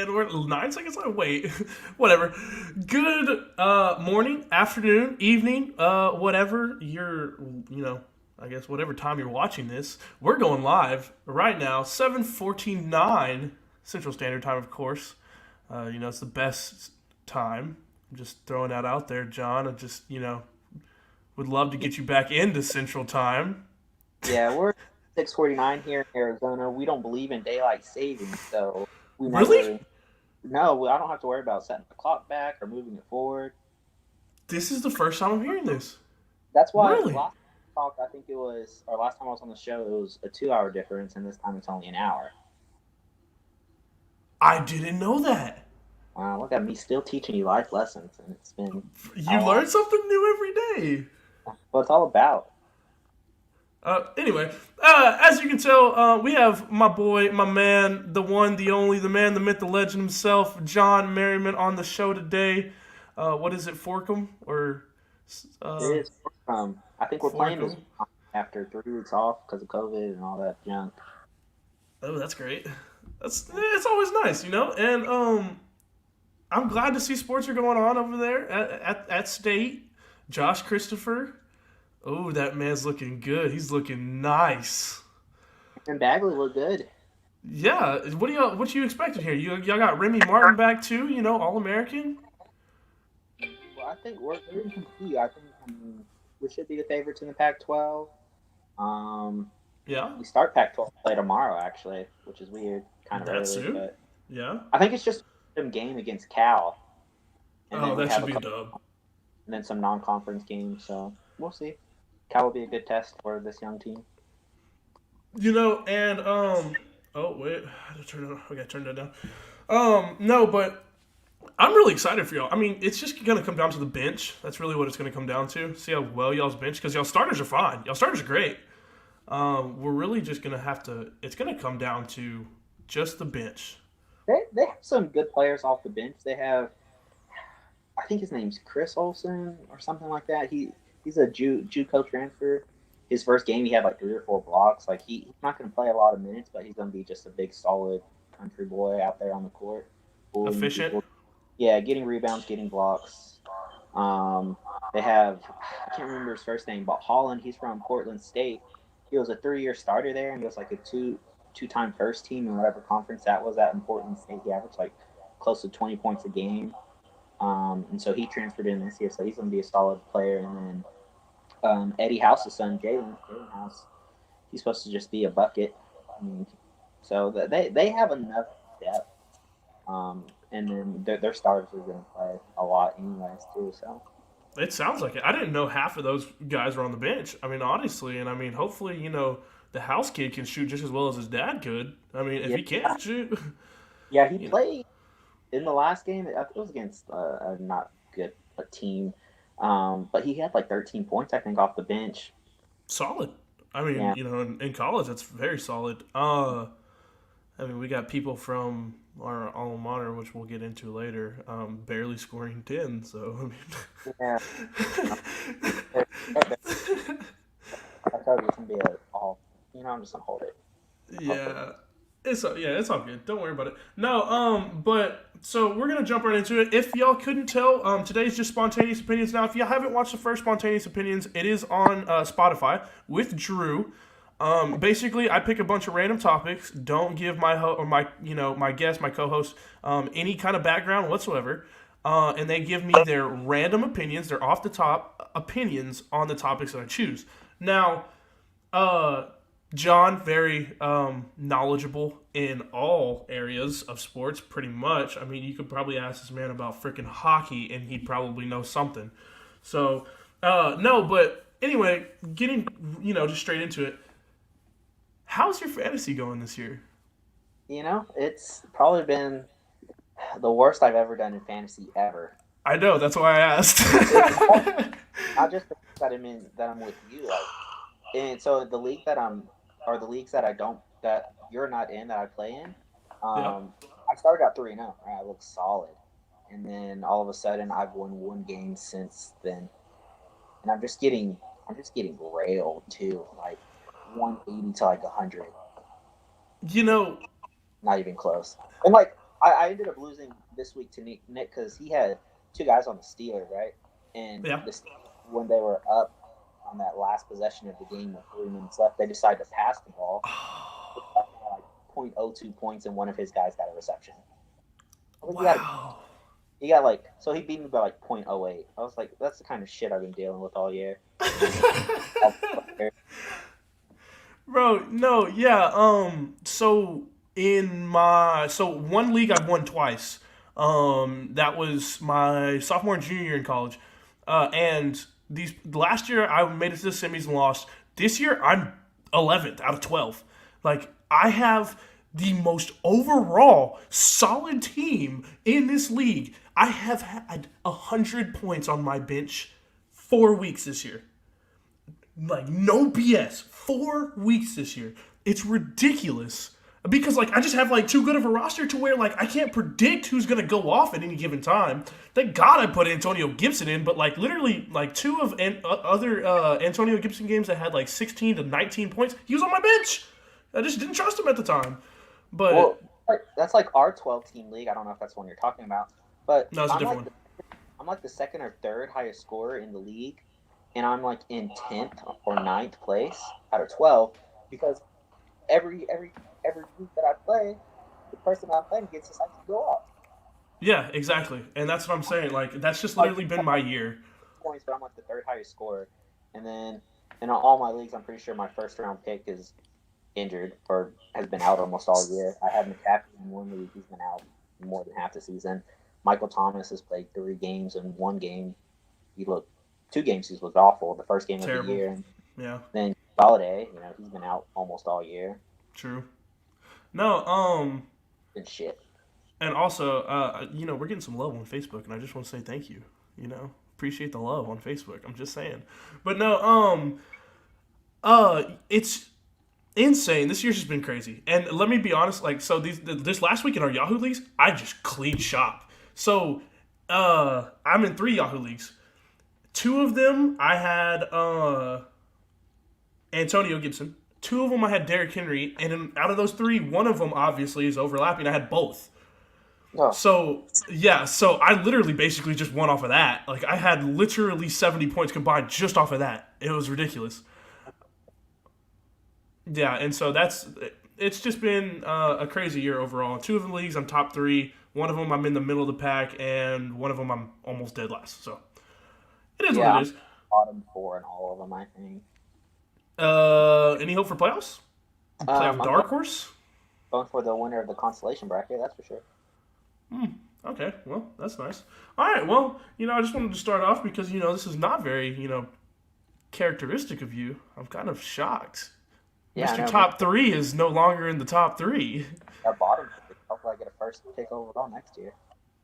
and we're 9 seconds away. Wait, whatever. Good morning, afternoon, evening, whatever you're, I guess whatever time you're watching this. We're going live right now, 7:49 Central Standard Time, of course. It's the best time. I'm just throwing that out there, John. I just, would love to get you back into Central Time. Yeah, we're 6:49 here in Arizona. We don't believe in daylight savings, so we Really? never. No, I don't have to worry about setting the clock back or moving it forward. This is the first time I'm hearing this. That's why Really? last talk, I think it was, or last time I was on the show, it was a 2 hour difference, and this time it's only an hour. I didn't know that. Wow, look at me still teaching you life lessons, and it's been You how long? learn something new every day. What it's all about. Anyway, as you can tell, we have my boy, my man, the one, the only, the man, the myth, the legend himself, John Merriman, on the show today. What is it, Forkum or It uh, is. I think we're playing this Forkum? after 3 weeks off because of COVID and all that junk. Oh, that's great. It's always nice, And I'm glad to see sports are going on over there at State. Josh Christopher. Oh, that man's looking good. He's looking nice. And Bagley looked good. Yeah, what you expecting here? Y'all got Remy Martin back too, All American. Well, I think we're complete. I think we should be the favorites in the Pac-12. Um, Yeah, we start Pac-12 play tomorrow, actually, which is weird, kind of that early, soon. but Yeah. I think it's just a game against Cal, and Oh, then we that have should a be a couple, dub. and then some non-conference games. So we'll see. Cal will be a good test for this young team. And oh wait, I had to turn it. I gotta turn that down. No, but I'm really excited for y'all. I mean, it's just gonna come down to the bench. That's really what it's gonna come down to. See how well y'all's bench, because y'all starters are fine. Y'all starters are great. We're really just gonna have to. It's gonna come down to just the bench. They have some good players off the bench. They have, I think his name's Chris Olsen or something like that. He's a JUCO transfer. His first game, he had like 3 or 4 blocks. Like he's not going to play a lot of minutes, but he's going to be just a big, solid country boy out there on the court, bullying Efficient. people. Yeah, getting rebounds, getting blocks. Um, they have, I can't remember his first name, but Holland. He's from Portland State. He was a 3 year starter there, and he was like a two time first team in whatever conference that was at in Portland State. He averaged like close to 20 points a game. And so he transferred in this year, so he's going to be a solid player. And then Eddie House's son, Jalen House, he's supposed to just be a bucket. I mean, so they have enough depth. And then their starters are going to play a lot anyways too. So It sounds like it. I didn't know half of those guys were on the bench. I mean, honestly, and I mean, hopefully, the house kid can shoot just as well as his dad could. I mean, if yeah, he can't shoot, yeah, he you know, played in the last game. It was against a not good a team, but he had like 13 points I think off the bench. solid. I mean, Yeah, in college, that's very solid. I mean, we got people from our alma mater, which we'll get into later, barely scoring 10. So, yeah. I I mean, told you it's gonna be a all. I'm just gonna hold it. Hopefully. yeah. It's all good. Don't worry about it. No, but so we're gonna jump right into it. If y'all couldn't tell, today's just spontaneous opinions. Now, if you haven't watched the first spontaneous opinions, it is on Spotify with Drew. Basically, I pick a bunch of random topics. Don't give or my guest, my co-host, any kind of background whatsoever, and they give me their random opinions. They're off the top opinions on the topics that I choose. Now, uh, John, very knowledgeable in all areas of sports, pretty much. I mean, you could probably ask this man about freaking hockey, and he'd probably know something. So, no, but anyway, getting just straight into it. How's your fantasy going this year? It's probably been the worst I've ever done in fantasy ever. I know that's why I asked. It's not just that I'm with you, like, and so the league that I'm, or the leagues that I don't, that you're not in, that I play in. Yep. I started out 3-0, right? I looked solid, and then all of a sudden I've won one game since then, and I'm just getting railed too, like 180 to like 100, You know, not even close. And like I ended up losing this week to Nick because he had two guys on the Steelers, right? And Yeah. the Steelers, when they were up on that last possession of the game with 3 minutes left, they decided to pass the ball. Like 0.02 points, and one of his guys got a reception. Wow. He got like, so he beat me by like 0.08. I was like, that's the kind of shit I've been dealing with all year. Bro, no, yeah. So one league I've won twice. That was my sophomore and junior year in college. And these last year I made it to the semis and lost. This year I'm 11th out of 12. Like I have the most overall solid team in this league. I have had 100 points on my bench 4 weeks this year. Like no BS, 4 weeks this year. It's ridiculous because like I just have like too good of a roster to where like I can't predict who's gonna go off at any given time. Thank God I put Antonio Gibson in, but like literally like two of other Antonio Gibson games that had like 16 to 19 points, he was on my bench. I just didn't trust him at the time. But well, that's like our 12-team league. I don't know if that's the one you're talking about, but no, it's a different one. I'm like the second or third highest scorer in the league, and I'm like in 10th or 9th place out of 12 because every week that I play, the person I'm playing gets decided to go off. Yeah, exactly, and that's what I'm saying. Like that's just literally been my year. Points, but I'm like the third highest scorer, and then in all my leagues, I'm pretty sure my first round pick is injured or has been out almost all year. I have McCaffrey in one league; he's been out more than half the season. Michael Thomas has played 3 games, and 1 game 2 games he's looked awful. The first game Terrible. of the year, and Yeah. then Galladay, he's been out almost all year. True. No, And shit. and also, we're getting some love on Facebook, and I just want to say thank you. Appreciate the love on Facebook. I'm just saying, but no, it's insane. This year's just been crazy, and let me be honest. Like, so this last week in our Yahoo leagues, I just cleaned shop. So, I'm in 3 Yahoo leagues. 2 of them I had Antonio Gibson. 2 of them I had Derrick Henry, and out of those 3, one of them obviously is overlapping. I had both. Oh. So I literally basically just won off of that. Like I had literally 70 points combined just off of that. It was ridiculous. Yeah, and so it's just been a crazy year overall. 2 of the leagues I'm top 3. One of them I'm in the middle of the pack, and one of them I'm almost dead last. So it is what it is. Bottom 4 in all of them, I think. Any hope for playoffs? Playoff dark horse? Going for the winner of the consolation bracket, that's for sure. Okay, well, that's nice. All right, well, I just wanted to start off because, this is not very, characteristic of you. I'm kind of shocked. Yeah, Mr. Top 3 is no longer in the top 3. Our bottom 3. Hopefully I get a first pick overall next year.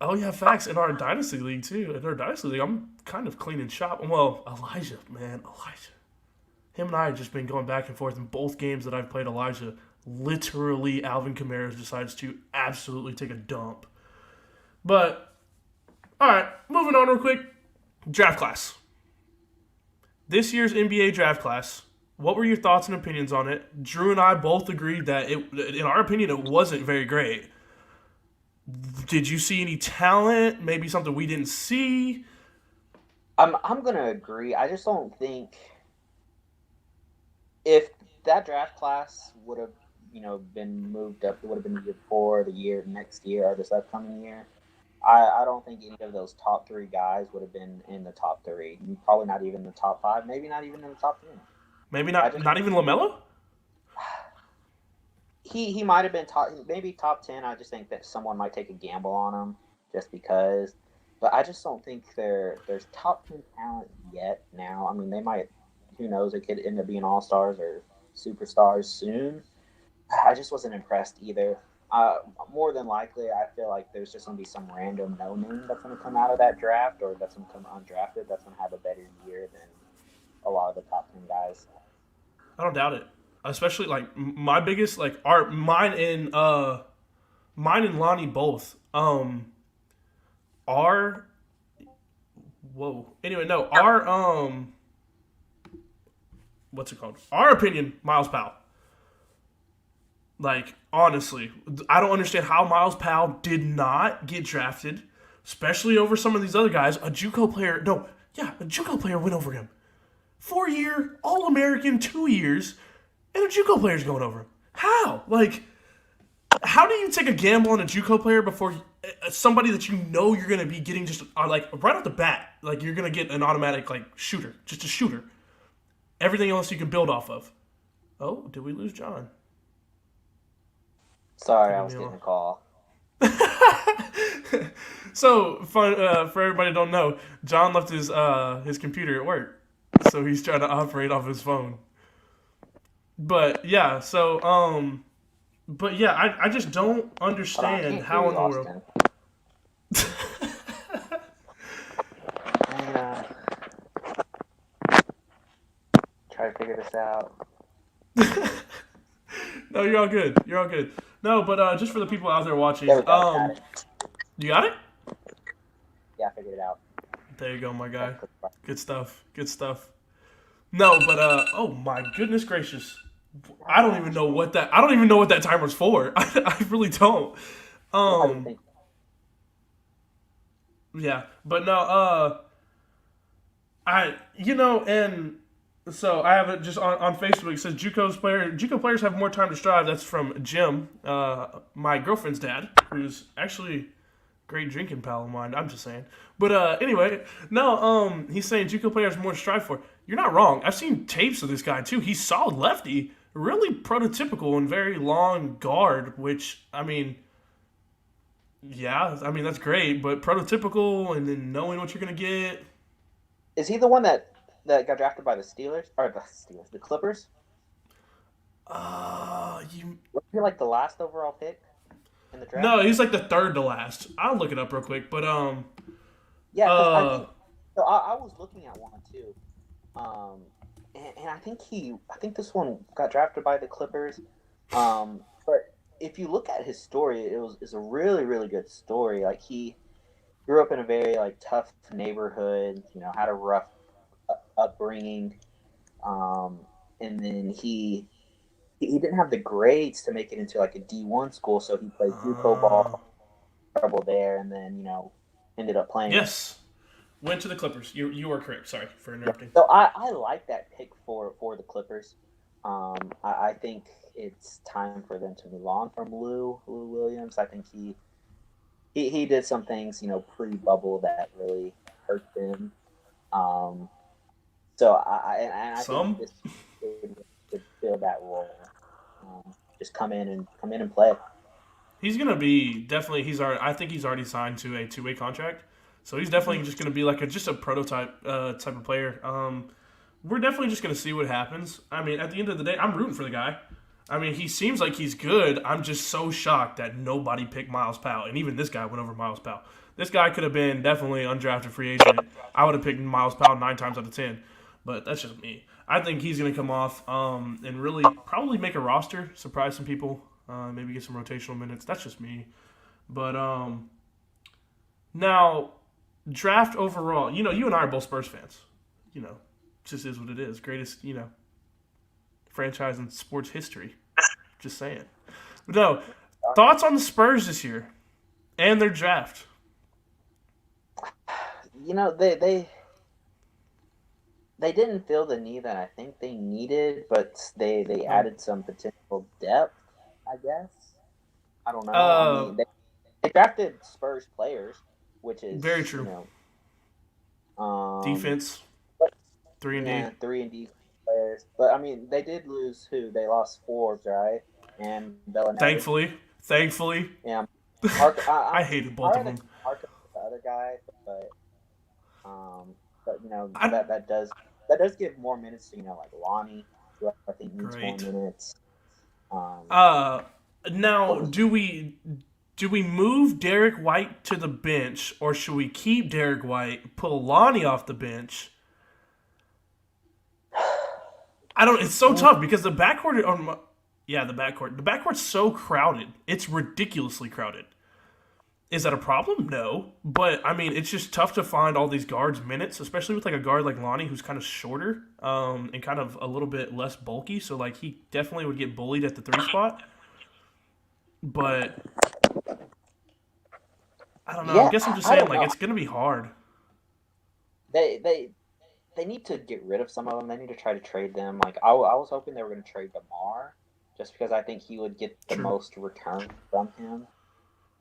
Oh, yeah, facts. In our Dynasty League, too. In our Dynasty League, I'm kind of cleaning shop. Well, Elijah. Him and I have just been going back and forth in both games that I've played Elijah. Literally, Alvin Kamara decides to absolutely take a dump. But, all right, moving on real quick. Draft class. This year's NBA draft class, what were your thoughts and opinions on it? Drew and I both agreed that, in our opinion, it wasn't very great. Did you see any talent? Maybe something we didn't see? I'm going to agree. I just don't think if that draft class would have, been moved up, it would have been the year before, the year next year, or this upcoming year. I don't think any of those top 3 guys would have been in the top 3. Probably not even the top 5. Maybe not even in the top 10. Maybe not even LaMelo? He might have been maybe top 10. I just think that someone might take a gamble on him just because. But I just don't think there's top 10 talent yet now. I mean, they might. Who knows? It could end up being all-stars or superstars soon. I just wasn't impressed either. More than likely, I feel like there's just going to be some random no-name that's going to come out of that draft or that's going to come undrafted that's going to have a better year than a lot of the top 10 guys. I don't doubt it. Especially, like, my biggest, like, mine and Lonnie both, our what's it called? Our opinion, Miles Powell. Like, honestly, I don't understand how Miles Powell did not get drafted, especially over some of these other guys. A JUCO player, no, yeah, a JUCO player went over him. 4-year, All-American, 2 years, and a JUCO player's going over him. How? Like, how do you take a gamble on a JUCO player before somebody that you know you're going to be getting just, like, right off the bat? Like, you're going to get an automatic, like, shooter. Just a shooter. Everything else you can build off of. Oh, did we lose John? Sorry, I was getting a call. So, for everybody who don't know, John left his computer at work, so he's trying to operate off his phone. But yeah, but yeah, I just don't understand how in the world. Try to figure this out. No, you're all good. You're all good. No, but just for the people out there watching, There we go, you got it? Yeah, I figured it out. There you go, my guy. Good stuff. Good stuff. No, but oh my goodness gracious, I don't even know what that timer's for. I really don't. Yeah, but no, and so I have it just on Facebook. It says JUCO players have more time to strive. That's from Jim, my girlfriend's dad, who's actually a great drinking pal of mine. I'm just saying. But anyway, no, he's saying JUCO players have more to strive for. You're not wrong. I've seen tapes of this guy too. He's solid lefty, really prototypical and very long guard. Which I mean, yeah, I mean that's great. But prototypical and then knowing what you're gonna get. Is he the one that got drafted by the Steelers or the Clippers? Was he like the last overall pick in the draft? No, he's like the third to last. I'll look it up real quick, but yeah, I was looking at one too, and I think this one got drafted by the Clippers, but if you look at his story, it's a really really good story. Like he grew up in a very like tough neighborhood, had a rough upbringing, and then he didn't have the grades to make it into like a D1 school, so he played JUCO ball, trouble there, and then ended up playing. Yes, went to the Clippers. You are correct. Sorry for interrupting. So I like that pick for the Clippers. I think it's time for them to move on from Lou Williams. I think he did some things pre-bubble that really hurt them. So I think this could fill that role. Just come in and play. He's gonna be definitely. I think he's already signed to a 2-way contract, so he's definitely just gonna be like just a prototype type of player. We're definitely just gonna see what happens. I mean, at the end of the day, I'm rooting for the guy. I mean, he seems like he's good. I'm just so shocked that nobody picked Miles Powell, and even this guy went over Miles Powell. This guy could have been definitely undrafted free agent. I would have picked Miles Powell 9 times out of 10, but that's just me. I think he's going to come off and really probably make a roster, surprise some people, maybe get some rotational minutes. That's just me. But now, draft overall, you and I are both Spurs fans. It just is what it is. Greatest, franchise in sports history. Just saying. But no, thoughts on the Spurs this year and their draft? They didn't feel the need that I think they needed, but they added some potential depth, I guess. I don't know. They drafted Spurs players, which is very true. Defense, 3-and-D. 3-and-D players. But, I mean, they did lose who? They lost Forbes, right? And Bellinelli. Thankfully. Yeah. I hated both of them. The other guy, but that does give more minutes to like Lonnie, who I think needs more minutes. Now do we move Derek White to the bench, or should we keep Derek White, pull Lonnie off the bench? It's so tough because the backcourt. The backcourt's so crowded. It's ridiculously crowded. Is that a problem? No. But, I mean, it's just tough to find all these guards minutes, especially with, like, a guard like Lonnie who's kind of shorter and kind of a little bit less bulky. So, like, he definitely would get bullied at the 3 spot. but I don't know. I Yeah, guess I'm just I saying don't like know. it's gonna be hard. They they they need to get rid of some of them. They need to try to trade them. Like I was hoping they were going to trade Demar, just because I think he would get the True. most return from him.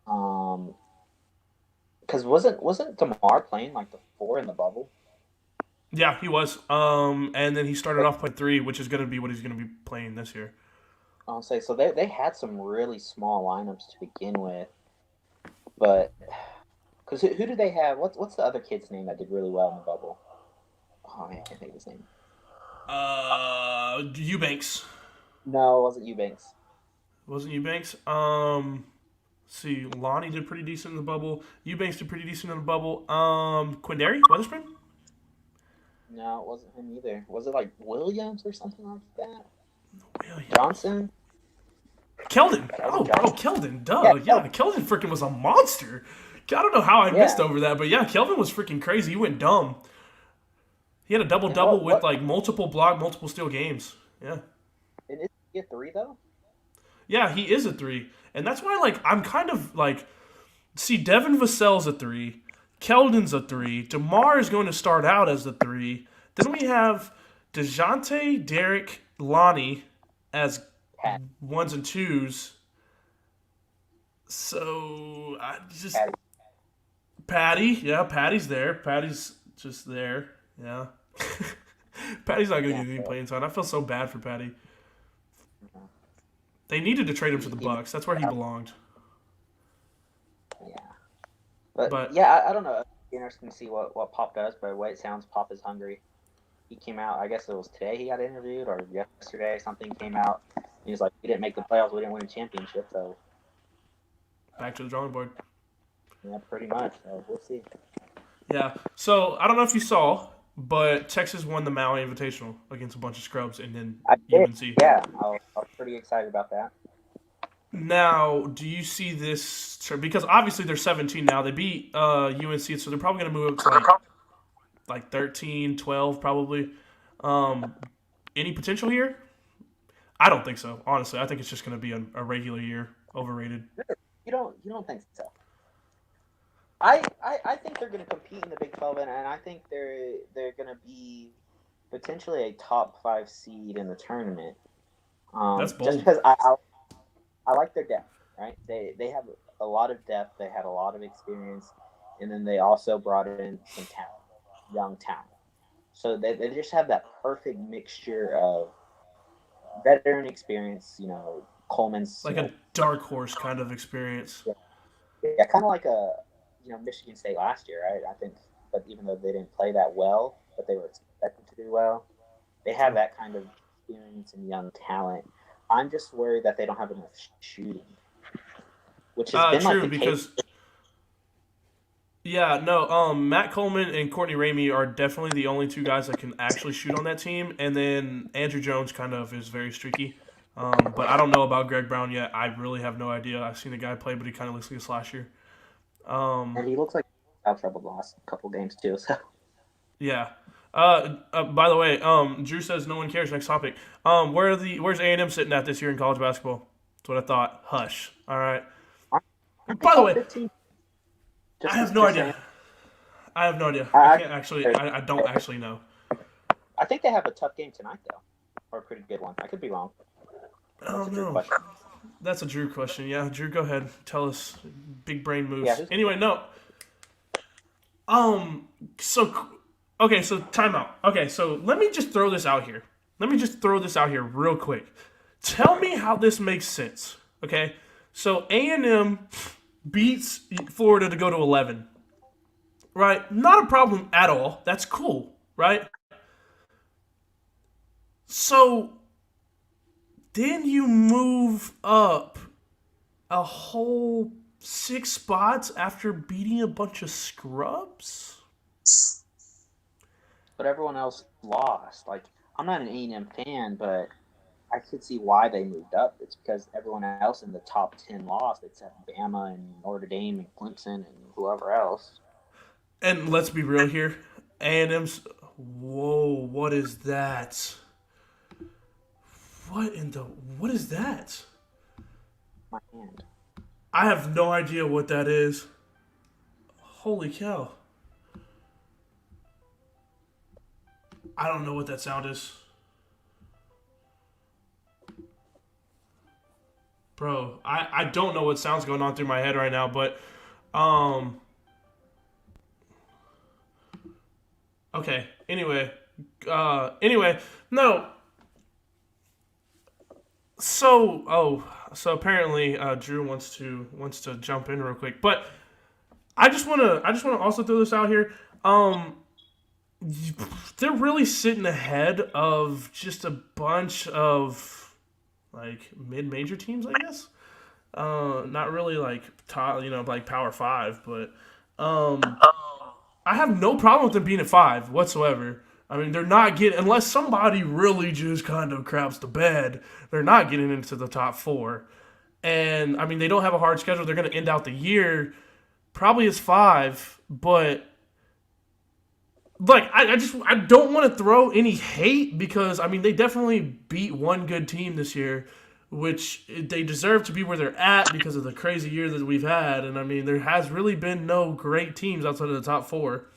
Um, because wasn't Demar playing like the four in the bubble? Yeah, he was. And then he started off playing three, which is gonna be what he's gonna be playing this year. I'll say so. They had some really small lineups to begin with, but because who do they have? What's the other kid's name that did really well in the bubble? Oh man, I can't think of his name. Eubanks. No, it wasn't Eubanks. Wasn't Eubanks? See, Lonnie did pretty decent in the bubble. Eubanks did pretty decent in the bubble. Quindary, Weatherspoon, No, it wasn't him either. Was it like Williams or something like that? Williams, Johnson? Keldon. Kelvin Oh, bro, Johnson. Keldon. Yeah, Duh, yeah, Kelvin. Keldon freaking was a monster. I don't know how I missed Yeah. over that, but yeah, Kelvin was freaking crazy. He went dumb. He had a double And double with what like multiple block, multiple steal games. Yeah. and is he a three though? Yeah, he is a three. And that's why like I'm kind of like see Devin Vassell's a three, Keldon's a three, DeMar is going to start out as the three. Then we have DeJounte, Derek, Lonnie as Pat, ones and twos. So I just Patty. Patty, yeah, Patty's there. Patty's just there. Yeah. Patty's not gonna Yeah. get any playing time. I feel so bad for Patty. They needed to trade him to the Bucks. That's where he belonged. Yeah. But But yeah, I don't know. It'd be interesting to see what Pop does, but the way it sounds, Pop is hungry. He came out, I guess it was today he got interviewed or yesterday, something came out. He was like, we didn't make the playoffs, we didn't win a championship, so back to the drawing board. yeah, pretty much. So we'll see. Yeah. So I don't know if you saw, but Texas won the Maui Invitational against a bunch of scrubs and then I did. UNC. Yeah, I was pretty excited about that. Now, do you see this? Because obviously they're 17 now. They beat UNC, so they're probably going to move up to like 13, 12 probably. Any potential here? I don't think so. Honestly, I think it's just going to be a regular year. Overrated. You don't think so? I think they're going to compete in the Big 12, and I think they're going to be potentially a top 5 seed in the tournament. That's Just bold. because I like their depth, right? They have a lot of depth. They had a lot of experience, and then they also brought in some talent, young talent. So they just have that perfect mixture of veteran experience. Coleman's, Like a dark horse kind of experience. yeah, kind of like Michigan State last year, right? I think, but even though they didn't play that well, but they were expected to do well, they have that kind of experience and young talent. I'm just worried that they don't have enough shooting, which has been like True, the because case. yeah, no, Matt Coleman and Courtney Ramey are definitely the only two guys that can actually shoot on that team, and then Andrew Jones kind of is very streaky. But I don't know about Greg Brown yet. I really have no idea. I've seen the guy play, but he kind of looks like a slasher. And he looks like he's trouble the last couple games too. So Yeah. By the way, Drew says no one cares. Next topic. Where's A&M sitting at this year in college basketball? That's what I thought. Hush. All right. By the top way, 15. I have no idea. I have no idea. I I, can't actually. I don't actually know. I think they have a tough game tonight though, or a pretty good one. I could be wrong. Oh That's a good no. question. That's a Drew question. Yeah, Drew, go ahead. Tell us. Big brain moves. Yeah, Anyway, no. So, okay, so timeout. Okay, so let me just throw this out here. Real quick. Tell me how this makes sense. Okay, so A&M beats Florida to go to 11. Right? Not a problem at all. That's cool. Right? So then you move up a whole 6 spots after beating a bunch of scrubs? But everyone else lost. Like, I'm not an A&M fan, but I could see why they moved up. It's because everyone else in the top 10 lost, except Bama and Notre Dame and Clemson and whoever else. And let's be real here. A&M's... Whoa, what is that? What is that? My hand. I have no idea what that is. Holy cow. I don't know what that sound is. Bro, I don't know what sound's going on through my head right now, but okay. Anyway, no. So apparently Drew wants to jump in real quick, but I just want to also throw this out here. They're really sitting ahead of just a bunch of like mid-major teams, I guess. Not really like top, like Power Five, but I have no problem with them being at 5 whatsoever. I mean, they're not getting unless somebody really just kind of craps the bed. They're not getting into the top 4, and I mean they don't have a hard schedule. They're going to end out the year probably as 5, but like I don't want to throw any hate because I mean they definitely beat one good team this year, which they deserve to be where they're at because of the crazy year that we've had. And I mean there has really been no great teams outside of the top 4,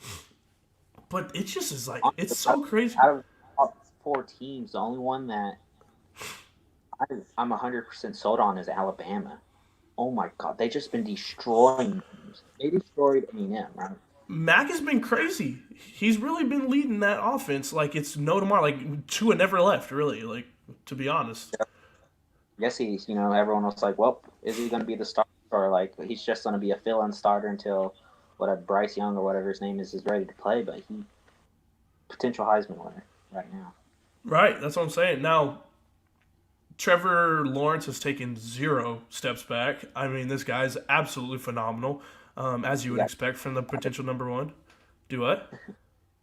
but it just is like it's so crazy. Out of the top 4 teams, the only one that I'm 100% sold on is Alabama. Oh my God, they just been destroying teams. They destroyed A&M, right? Mac has been crazy. He's really been leading that offense like it's no tomorrow. Like Tua never left, really. Like to be honest. Yes, everyone was like, well, is he going to be the starter? Or like he's just going to be a fill-in starter until whatever Bryce Young or whatever his name is ready to play. But he potential Heisman winner right now. Right, that's what I'm saying. Now, Trevor Lawrence has taken 0 steps back. I mean, this guy's absolutely phenomenal, as you would expect from the potential number 1. Do what?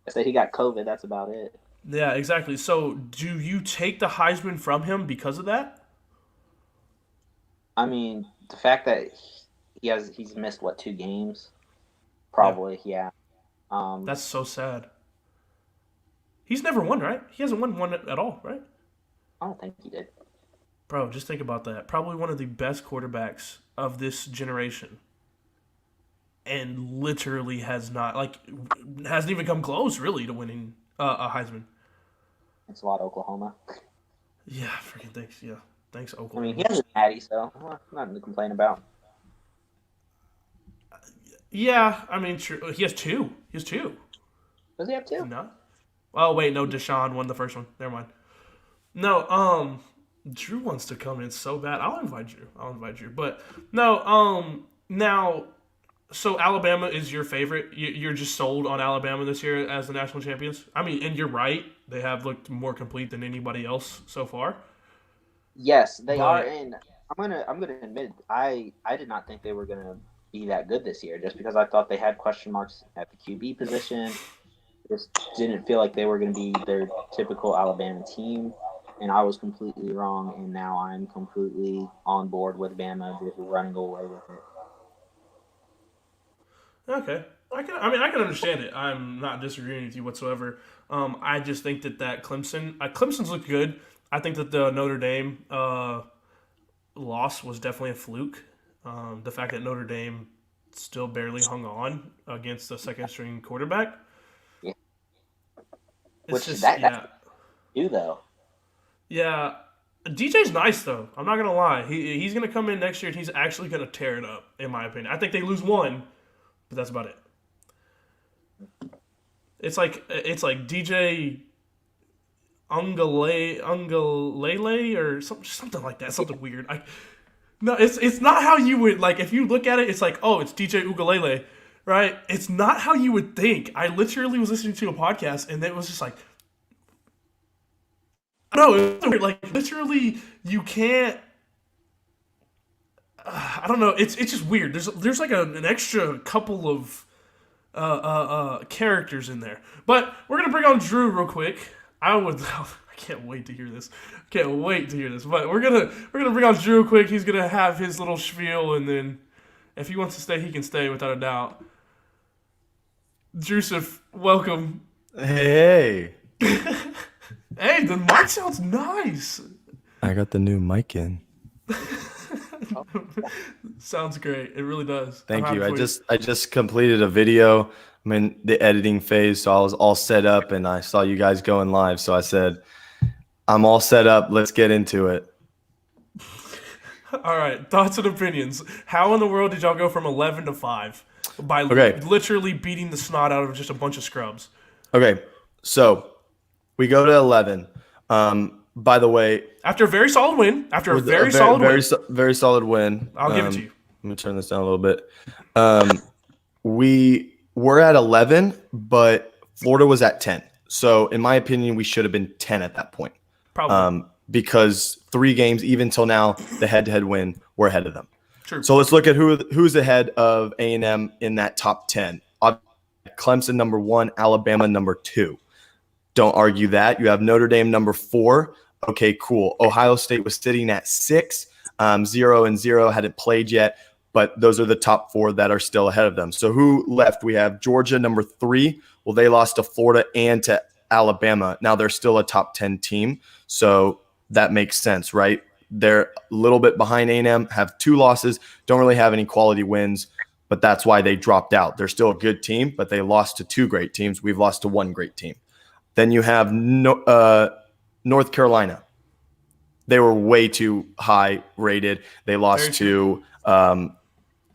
I said he got COVID. That's about it. Yeah, exactly. So, do you take the Heisman from him because of that? I mean, the fact that he's missed 2 games, probably, yeah. That's so sad. He's never won, right? He hasn't won one at all, right? I don't think he did. Bro, just think about that. Probably one of the best quarterbacks of this generation. And literally hasn't even come close, really, to winning a Heisman. It's a lot of Oklahoma. Yeah, freaking thanks. Yeah, thanks, I Oklahoma. mean, he has a natty, so nothing to complain about. Yeah, I mean, true. He has 2. Does he have 2? No. Oh, wait, no, Deshaun won the first one. Never mind. No, Drew wants to come in so bad. I'll invite you. But, no, now, so Alabama is your favorite? You're just sold on Alabama this year as the national champions? I mean, and you're right. They have looked more complete than anybody else so far. Yes, they are, and I'm gonna admit I did not think they were gonna be that good this year, just because I thought they had question marks at the QB position. Just didn't feel like they were going to be their typical Alabama team, and I was completely wrong. And now I'm completely on board with Bama just running away with it. Okay, I can understand it. I'm not disagreeing with you whatsoever. I just think that Clemson's looked good. I think that the Notre Dame loss was definitely a fluke. The fact that Notre Dame still barely hung on against the second string quarterback. Yeah. It's Which that's you though. Yeah. DJ's nice though. I'm not gonna lie. He's gonna come in next year and he's actually gonna tear it up, in my opinion. I think they lose 1, but that's about it. It's like DJ Ungalele or something like that. Something weird. No, it's not how you would like. If you look at it, it's like, oh, it's DJ Ugalele, right? It's not how you would think. I literally was listening to a podcast and it was just like, no, it's weird. Like literally, you can't. I don't know. It's just weird. There's like an extra couple of characters in there. But we're gonna bring on Drew real quick. I can't wait to hear this. But we're gonna bring on Drew quick. He's gonna have his little spiel, and then if he wants to stay, he can stay without a doubt. Joseph, welcome. Hey. Hey, the mic sounds nice. I got the new mic in. Oh, Sounds great. It really does. I'm Thank happy you. I for just completed a video. I'm in the editing phase, so I was all set up, and I saw you guys going live. So I said, I'm all set up. Let's get into it. All right, thoughts and opinions. How in the world did y'all go from 11 to 5 by Okay. literally beating the snot out of just a bunch of scrubs? Okay, so we go to 11. By the way, After a very solid win, after a with very solid win, very solid win. I'll give it to you. Let me turn this down a little bit. We were at 11, but Florida was at 10. So in my opinion, we should have been 10 at that point. Probably. Because 3 games, even till now, the head-to-head win, we're ahead of them. True. So let's look at who's ahead of A&M in that top 10. Clemson number 1, Alabama number 2. Don't argue that. You have Notre Dame number 4. Okay, cool. Ohio State was sitting at 6, 0-0, hadn't played yet, but those are the top 4 that are still ahead of them. So who left? We have Georgia number 3. Well, they lost to Florida and to Alabama. Now they're still a top 10 team, so that makes sense, right? They're a little bit behind A&M, have 2 losses, don't really have any quality wins, but that's why they dropped out. They're still a good team, but they lost to 2 great teams. We've lost to 1 great team. Then you have North Carolina. They were way too high rated. They lost to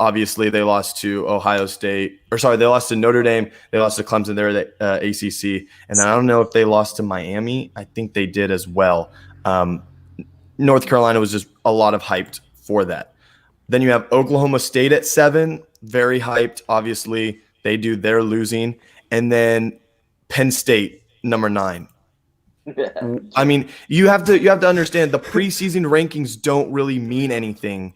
obviously they lost to Ohio State, or sorry, they lost to Notre Dame. They lost to Clemson. They're the ACC, and then I don't know if they lost to Miami. I think they did as well. North Carolina was just a lot of hyped for that. Then you have Oklahoma State at 7, very hyped. Obviously, they do their losing, and then Penn State number 9. I mean, you have to understand the preseason rankings don't really mean anything.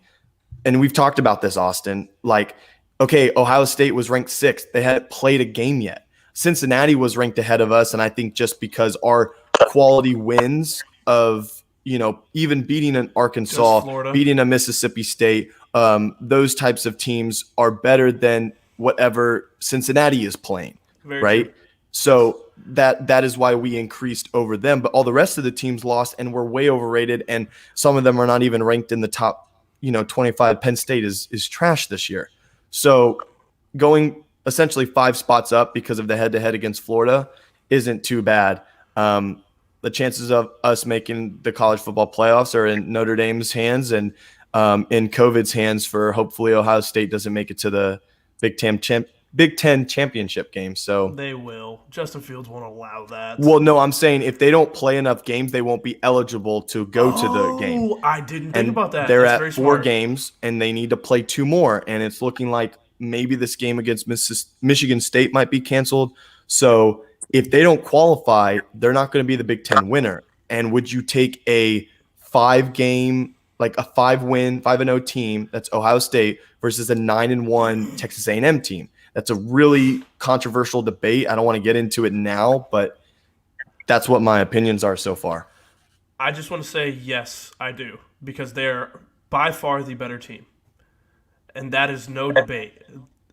And we've talked about this, Austin. Like, okay, Ohio State was ranked 6th. They hadn't played a game yet. Cincinnati was ranked ahead of us, and I think just because our quality wins of, even beating an Arkansas, beating a Mississippi State, those types of teams are better than whatever Cincinnati is playing, right? True. So that is why we increased over them. But all the rest of the teams lost and were way overrated, and some of them are not even ranked in the top 25. Penn State is trash this year. So going essentially 5 spots up because of the head-to-head against Florida isn't too bad. The chances of us making the college football playoffs are in Notre Dame's hands and in COVID's hands for hopefully Ohio State doesn't make it to the Big Ten championship game. So they will. Justin Fields won't allow that. Well, no, I'm saying if they don't play enough games, they won't be eligible to go to the game. Oh, I didn't think about that. They're That's at very 4 smart. games, and they need to play 2 more. And it's looking like maybe this game against Michigan State might be canceled. So if they don't qualify, they're not going to be the Big Ten winner. And would you take a 5-game, like a 5-0 team that's Ohio State versus a 9-1 Texas A&M team? That's a really controversial debate. I don't want to get into it now, but that's what my opinions are so far. I just want to say yes, I do, because they're by far the better team. And that is no debate.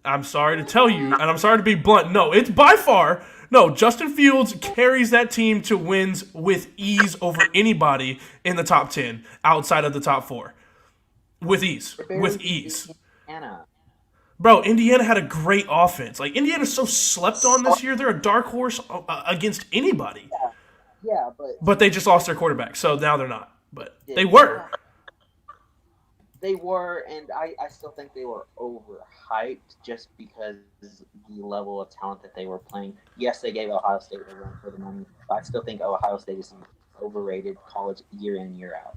I'm sorry to tell you, and I'm sorry to be blunt. No, it's by far. No, Justin Fields carries that team to wins with ease over anybody in the top 10 outside of the top 4. With ease. With ease. Bro, Indiana had a great offense. Like, Indiana's so slept on this year. They're a dark horse against anybody. Yeah, but they just lost their quarterback, so now they're not. But they were. They were, and I still think they were overhyped just because the level of talent that they were playing. Yes, they gave Ohio State a run for the money, but I still think Ohio State is an overrated college year in, year out.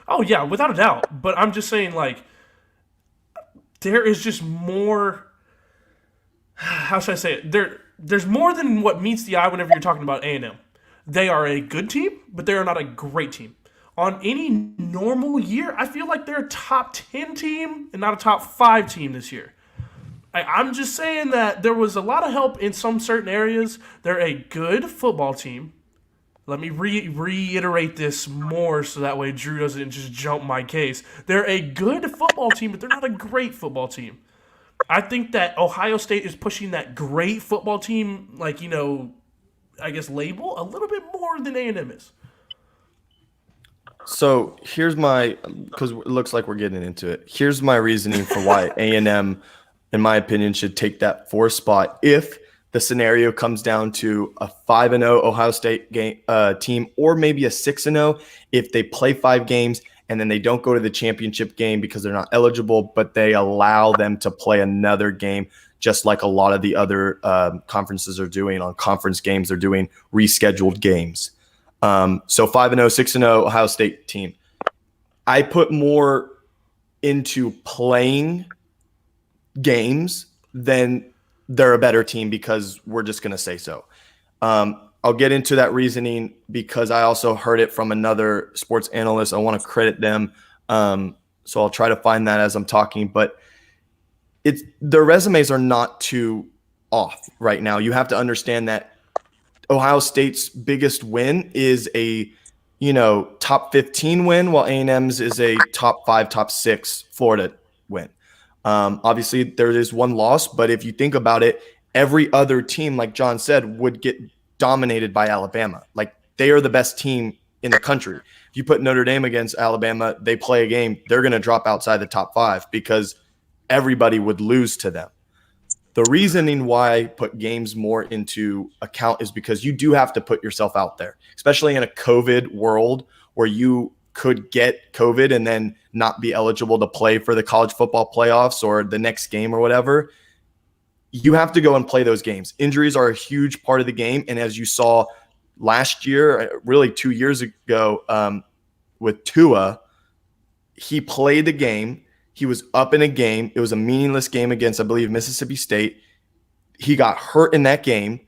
Oh, yeah, without a doubt. But I'm just saying, like, there is just more. How should I say it? There's more than what meets the eye whenever you're talking about A&M. They are a good team, but they are not a great team. On any normal year, I feel like they're a top 10 team and not a top 5 team this year. I'm just saying that there was a lot of help in some certain areas. They're a good football team. Let me reiterate this more so that way Drew doesn't just jump my case. They're a good football team, but they're not a great football team. I think that Ohio State is pushing that great football team, like, I guess label a little bit more than A&M is. So here's my, because it looks like we're getting into it. Here's my reasoning for why A&M, in my opinion, should take that 4 spot if the scenario comes down to a 5-0 Ohio State team, or maybe a 6-0 if they play 5 games and then they don't go to the championship game because they're not eligible, but they allow them to play another game, just like a lot of the other conferences are doing on conference games. They're doing rescheduled games. So 5-0, 6-0 Ohio State team. I put more into playing games than they're a better team because we're just going to say so. I'll get into that reasoning because I also heard it from another sports analyst. I want to credit them. So I'll try to find that as I'm talking, but their resumes are not too off right now. You have to understand that Ohio State's biggest win is a, top 15 win, while A&M's is a top 5, top 6 Florida win. Obviously, there is one loss, but if you think about it, every other team, like John said, would get dominated by Alabama. Like, they are the best team in the country. If you put Notre Dame against Alabama, they play a game, they're going to drop outside the top 5 because everybody would lose to them. The reasoning why I put games more into account is because you do have to put yourself out there, especially in a COVID world where you could get COVID and then not be eligible to play for the college football playoffs or the next game or whatever. You have to go and play those games. Injuries are a huge part of the game. And as you saw last year, really 2 years ago with Tua, he played the game. He was up in a game. It was a meaningless game against, I believe, Mississippi State. He got hurt in that game,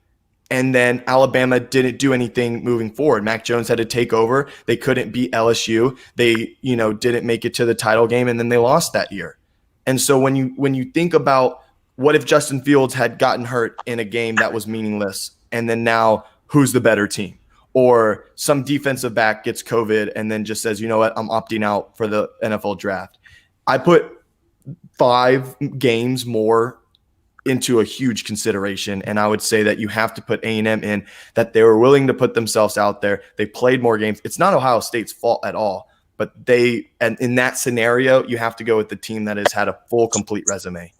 and then Alabama didn't do anything moving forward. Mac Jones had to take over. They couldn't beat LSU. They, didn't make it to the title game, and then they lost that year. And so when you think about what if Justin Fields had gotten hurt in a game that was meaningless, and then now who's the better team? Or some defensive back gets COVID and then just says, you know what, I'm opting out for the NFL draft. I put 5 games more into a huge consideration, and I would say that you have to put A&M in, that they were willing to put themselves out there. They played more games. It's not Ohio State's fault at all, but and in that scenario, you have to go with the team that has had a full, complete resume.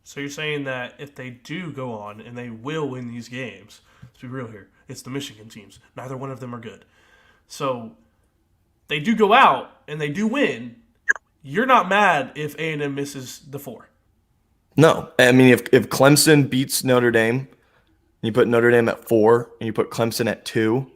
So you're saying that if they do go on, and they will win these games, let's be real here, it's the Michigan teams. Neither one of them are good. So they do go out, and they do win. You're not mad if A&M misses the 4. No. I mean, if Clemson beats Notre Dame, and you put Notre Dame at 4, and you put Clemson at 2,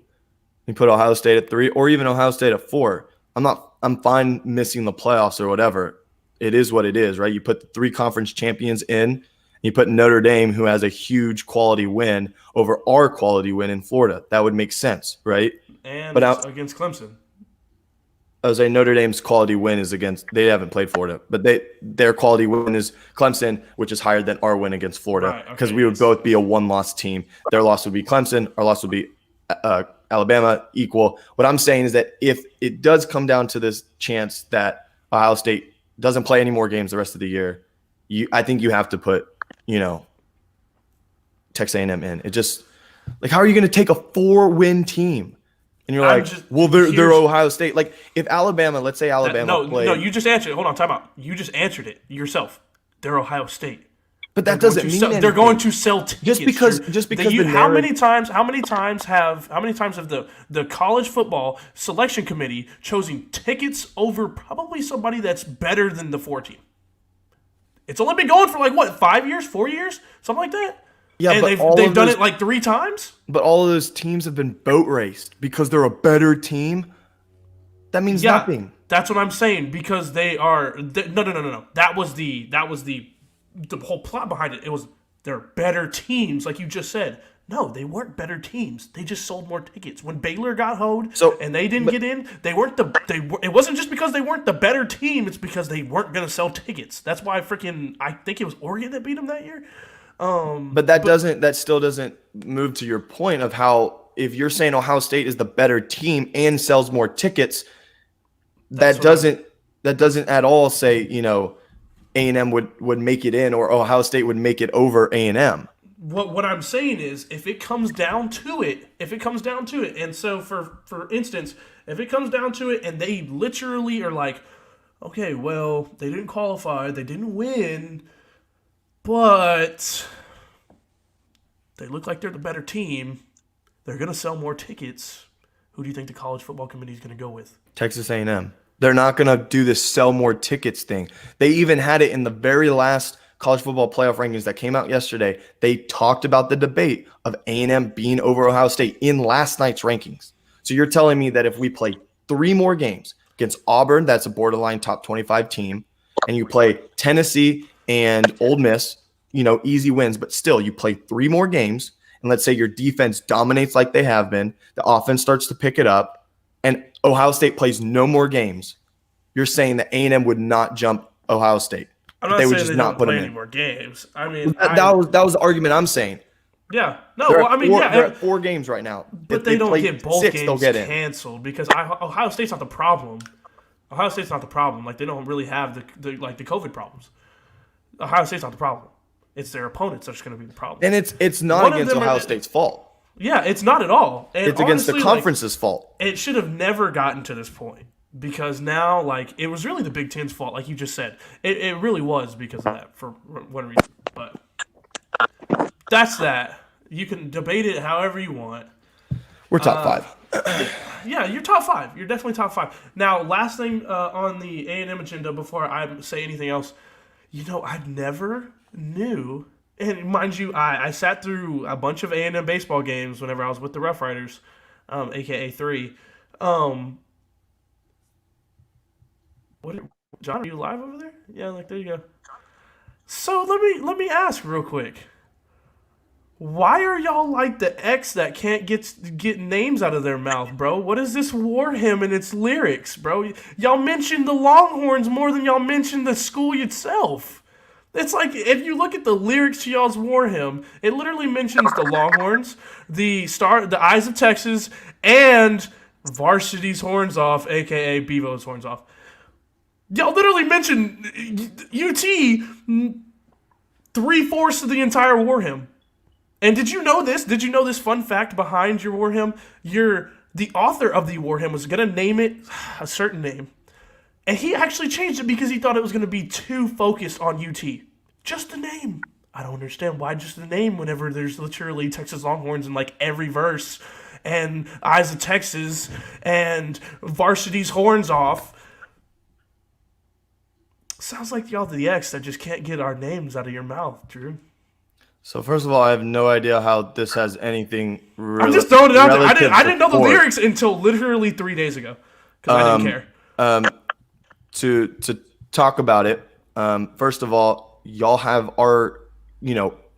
you put Ohio State at 3, or even Ohio State at 4, I'm fine missing the playoffs or whatever. It is what it is, right? You put the 3 conference champions in, and you put Notre Dame, who has a huge quality win, over our quality win in Florida. That would make sense, right? And against Clemson. I was saying Notre Dame's quality win is against – they haven't played Florida, but their quality win is Clemson, which is higher than our win against Florida, because we would both be a 1-loss team. Their loss would be Clemson. Our loss would be Alabama, equal. What I'm saying is that if it does come down to this chance that Ohio State doesn't play any more games the rest of the year, I think you have to put, Texas A&M in. It just – like, how are you going to take a 4-win team? And you're they're Ohio State. Like, if Alabama, let's say Alabama played. No, you just answered it. Hold on, time out. You just answered it yourself. They're Ohio State. But that doesn't mean anything. They're going to sell tickets. Just because how many times have the college football selection committee chosen tickets over probably somebody that's better than the 4 team? It's only been going for 5 years, 4 years, something like that. Yeah, and they've done it 3 times. But all of those teams have been boat raced because they're a better team. That means nothing. That's what I'm saying, because they are. No. That was the whole plot behind it. It was they're better teams, like you just said. No, they weren't better teams. They just sold more tickets. When Baylor got hoed and they didn't get in, it wasn't just because they weren't the better team. It's because they weren't going to sell tickets. That's why I think it was Oregon that beat them that year. But that still doesn't move to your point of how, if you're saying Ohio State is the better team and sells more tickets, that doesn't at all say, A&M would make it in, or Ohio State would make it over A&M. what I'm saying is, if it comes down to it, and so for instance, if it comes down to it, and they literally are like, okay, well, they didn't qualify, they didn't win, but they look like they're the better team. They're gonna sell more tickets. Who do you think the college football committee is gonna go with? Texas A&M. They're not going to do this sell more tickets thing. They even had it in the very last college football playoff rankings that came out yesterday. They talked about the debate of A&M being over Ohio State in last night's rankings. So you're telling me that if we play 3 more games against Auburn, that's a borderline top 25 team, and you play Tennessee and Ole Miss, easy wins, but still you play 3 more games, and let's say your defense dominates like they have been, the offense starts to pick it up, and Ohio State plays no more games, you're saying that A&M would not jump Ohio State. I'm not they would saying just they not don't put play them any in. more games. I mean, That was the argument I'm saying. yeah, no, They're well, I mean, they're yeah, at 4 games right now. but If they don't play get both 6, they'll games get in. canceled because Ohio State's not the problem. Ohio State's not the problem. Like, they don't really have the COVID problems. Ohio State's not the problem. It's their opponents that's going to be the problem. And it's not One of against them Ohio are- State's fault. Yeah, it's not at all. And It's against the honestly, like, conference's fault. it should have never gotten to this point because now, like, it was really the Big Ten's fault, like you just said. It really was because of that for one reason. But that's that. You can debate it however you want. We're top 5. Yeah, you're top 5. You're definitely top 5. Now, last thing on the A&M agenda before I say anything else, I never knew. And mind you, I sat through a bunch of A&M baseball games whenever I was with the Rough Riders, aka 3. What, John? Are you live over there? Yeah, like there you go. So let me ask real quick. Why are y'all like the X that can't get names out of their mouth, bro? What is this war hymn and its lyrics, bro? Y'all mentioned the Longhorns more than y'all mentioned the school itself. It's like, if you look at the lyrics to y'all's war hymn, it literally mentions the Longhorns, the Eyes of Texas, and Varsity's Horns Off, aka Bevo's Horns Off. Y'all literally mentioned UT 3/4 of the entire war hymn. And did you know this? Did you know this fun fact behind your war hymn? The author of the war hymn was gonna name it a certain name. And he actually changed it because he thought it was going to be too focused on UT. Just the name. I don't understand why just the name whenever there's literally Texas Longhorns in like every verse and Eyes of Texas and Varsity's Horns Off. Sounds like y'all the X that just can't get our names out of your mouth, Drew. So first of all, I have no idea how this has anything I'm just throwing it out there. relative I didn't know the support. lyrics until literally 3 days ago because I didn't care. To talk about it, first of all, y'all have our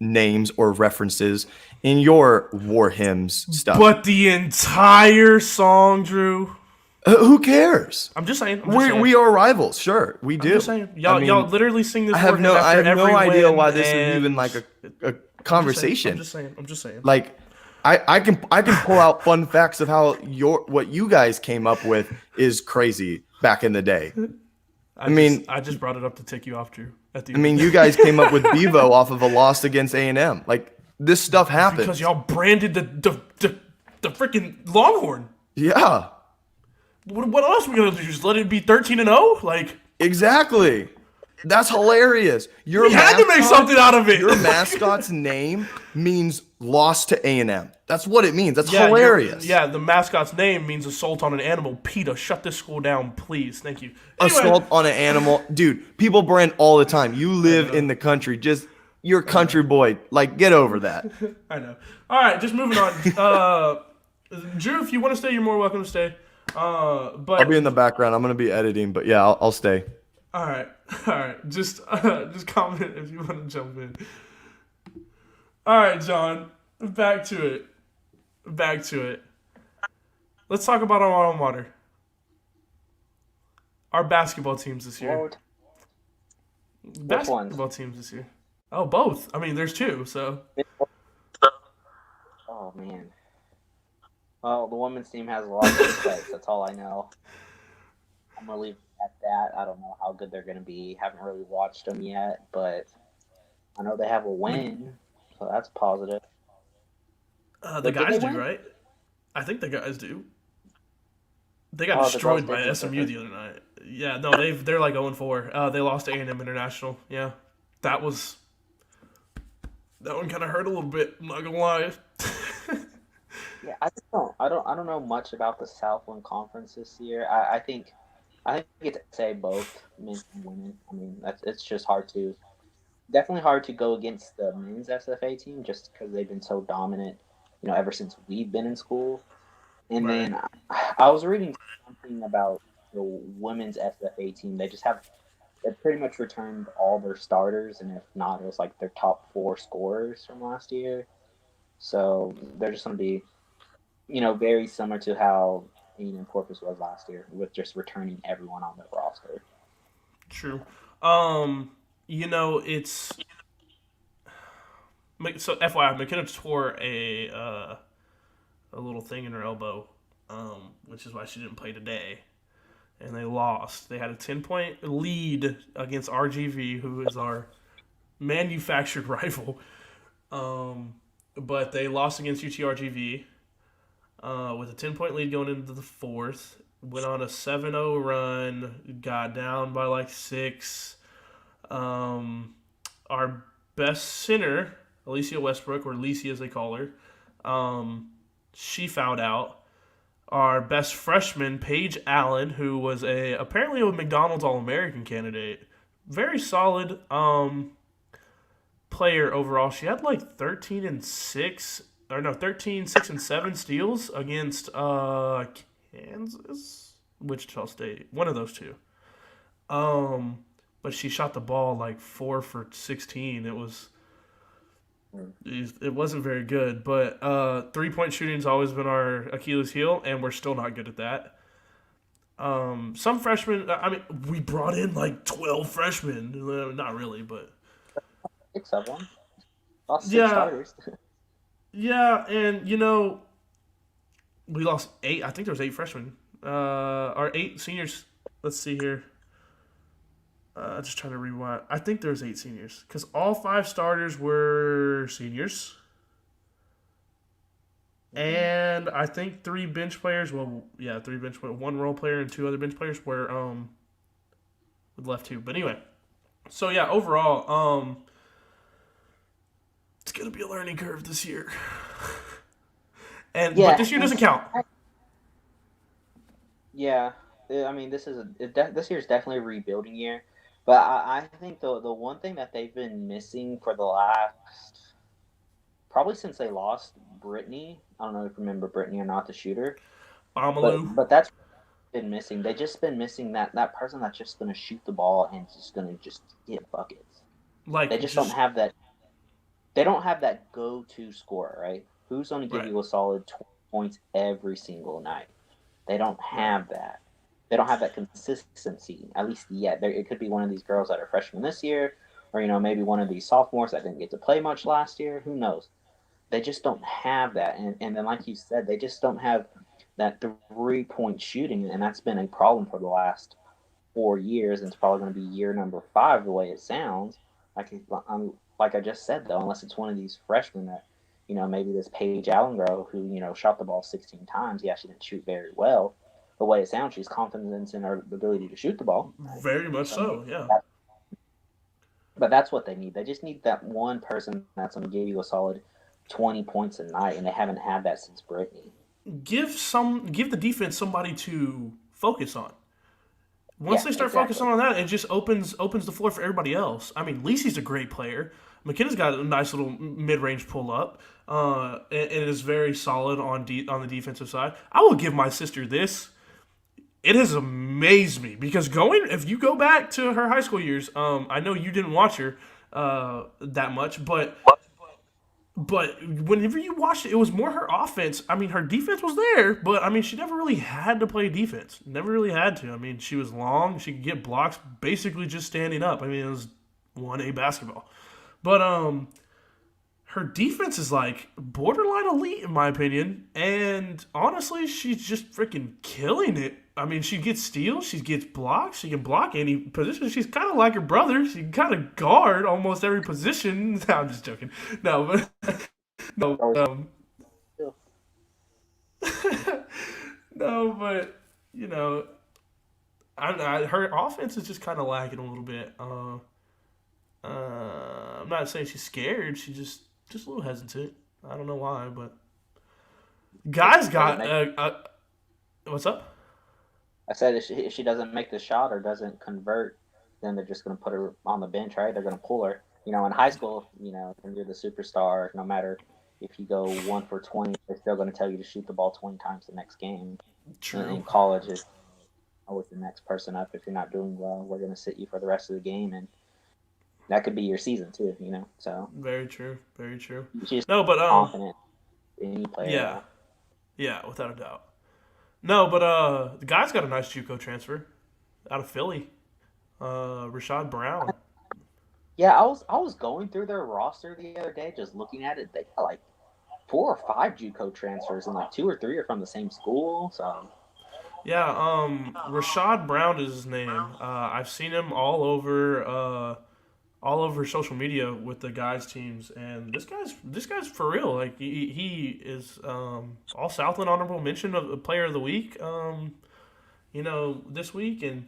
names or references in your war hymns stuff. But the entire song, Drew. Who cares? I'm just saying. We are rivals, sure, we do. I'm just saying. Y'all literally sing this. I have word no after every idea win, why this is and even like a conversation. I'm just saying. Like, I can pull out fun facts of how what you guys came up with is crazy back in the day. I just brought it up to tick you off, Drew. You guys came up with Bevo off of a loss against A&M. Like, this stuff happens. because y'all branded the freaking Longhorn. Yeah, What else are we gonna do? Just let it be 13-0? Like, exactly. That's hilarious. we had to make something out of it. Your mascot's name means loss to A&M. That's what it means. That's Yeah, hilarious. Yeah, the mascot's name means assault on an animal. PETA, shut this school down, please. Thank you. Anyway, Assault on an animal. Dude, people brand all the time. You live in the country. You're a country boy. Like, get over that. I know. All right, just moving on. Drew, if you want to stay, you're more welcome to stay. But I'll be in the background. I'm going to be editing, but yeah, I'll stay. all right. Just comment if you want to jump in. All right, John. Back to it. Let's talk about our alma mater. Our basketball teams this year. Which ones? Basketball teams this year. Oh, both. I mean, there's 2, so. Oh man. Well, the women's team has a lot of respect. That's all I know. I'm gonna leave it at that. I don't know how good they're gonna be. Haven't really watched them yet, but I know they have a win. so that's positive. The But did guys they do, win? right? I think the guys do. They got Oh, the girls destroyed did by lose their SMU first. the other night. Yeah, no, they're like 0-4. They lost to A&M International. Yeah, that was that one kind of hurt a little bit. I'm not gonna lie. Yeah, I just don't. I don't know much about the Southland Conference this year. I think it's say both men and women. I mean, that's it's just hard to definitely hard to go against the men's SFA team just because they've been so dominant, ever since we've been in school. And Right. then I was reading something about the women's SFA team. They pretty much returned all their starters, and if not, it was like their top four scorers from last year. So they're just going to be, very similar to how Corpus was last year, with just returning everyone on their roster. True. You know, it's so FYI, McKenna tore a little thing in her elbow, which is why she didn't play today. And they lost. They had a 10-point lead against RGV, who is our manufactured rival. Um, but they lost against UTRGV with a 10-point lead going into the fourth. Went on a 7-0 run, got down by like six. Our best center, Alicia Westbrook, or Lisi as they call her, she fouled out. Our best freshman, Paige Allen, who was apparently a McDonald's All American candidate, very solid player overall. She had like 13, 6, and 7 steals against Kansas, Wichita State, one of those two. But she shot the ball like 4 for 16. It wasn't very good, but 3-point shooting's always been our Achilles heel, and we're still not good at that. Some freshmen, I mean, we brought in like 12 freshmen. Not really, but 6 of them, lost six yeah, starters. yeah, and we lost 8. I think there was 8 freshmen. Our 8 seniors. Let's see here. Just trying to rewind. I think there's 8 seniors because all 5 starters were seniors, and I think 3 bench players. Well, yeah, 3 bench players, 1 role player, and 2 other bench players were left 2. But anyway, so yeah, overall, it's gonna be a learning curve this year, but Yeah, this year doesn't count. yeah. I mean, this year's definitely a rebuilding year, but I think the one thing that they've been missing for the last probably since they lost Brittany. I don't know if you remember Brittany or not, the shooter, Amalu, but that's been missing. They just been missing that person that's just going to shoot the ball and just going to just get buckets. They like just don't just have that. They don't have that go-to scorer, right? Who's going to give right, you a solid 20 points every single night? They don't right. have that. They don't have that consistency, at least yet. It could be one of these girls that are freshmen this year, or maybe one of these sophomores that didn't get to play much last year. Who knows? They just don't have that, and then like you said, they just don't have that 3-point shooting, and that's been a problem for the last 4 years, and it's probably going to be year number 5 the way it sounds. Like I just said though, unless it's one of these freshmen that maybe this Paige Allen girl who shot the ball 16 times. Yeah, she didn't shoot very well. The way it sounds, she's confident in her ability to shoot the ball. Very much So maybe so. Yeah. but that's what they need. They just need that one person that's going to give you a solid 20 points a night, and they haven't had that since Brittany. Give the defense somebody to focus on. Once Yeah, they start exactly. focusing on that, it just opens the floor for everybody else. I mean, Lisi's a great player. McKenna's got a nice little mid range pull up, and is very solid on the defensive side. I will give my sister this. It has amazed me because if you go back to her high school years, I know you didn't watch her that much, but whenever you watched it, it was more her offense. I mean, her defense was there, but I mean, she never really had to play defense. Never really had to. I mean, she was long. She could get blocks basically just standing up. I mean, it was 1A basketball. But her defense is like borderline elite in my opinion, and honestly, she's just freaking killing it I mean, she gets steals, she gets blocks, she can block any position. She's kind of like her brother. She can kind of guard almost every position. No, I'm just joking. No, but no, no, but you know, her offense is just kind of lacking a little bit. I'm not saying she's scared. She's just a little hesitant. I don't know why, but guys got what's up? I said if she doesn't make the shot or doesn't convert, then they're just going to put her on the bench, right? They're going to pull her. You know, in high school, you know, when you're the superstar, no matter if you go 1 for 20, they're still going to tell you to shoot the ball 20 times the next game. True. In college, it's always the next person up. If you're not doing well, we're going to sit you for the rest of the game, and that could be your season too. You know, so very true, very true. She's no, but confident in any player. Yeah, yeah, without a doubt. No, but the guy's got a nice JUCO transfer out of Philly, Rashad Brown. Yeah, I was going through their roster the other day, just looking at it. They got like 4 or 5 JUCO transfers, and like 2 or 3 are from the same school. So yeah, Rashad Brown is his name. I've seen him all over social media with the guys' teams, and this guy's for real. Like he is all Southland honorable mention of the player of the week. You know, this week, and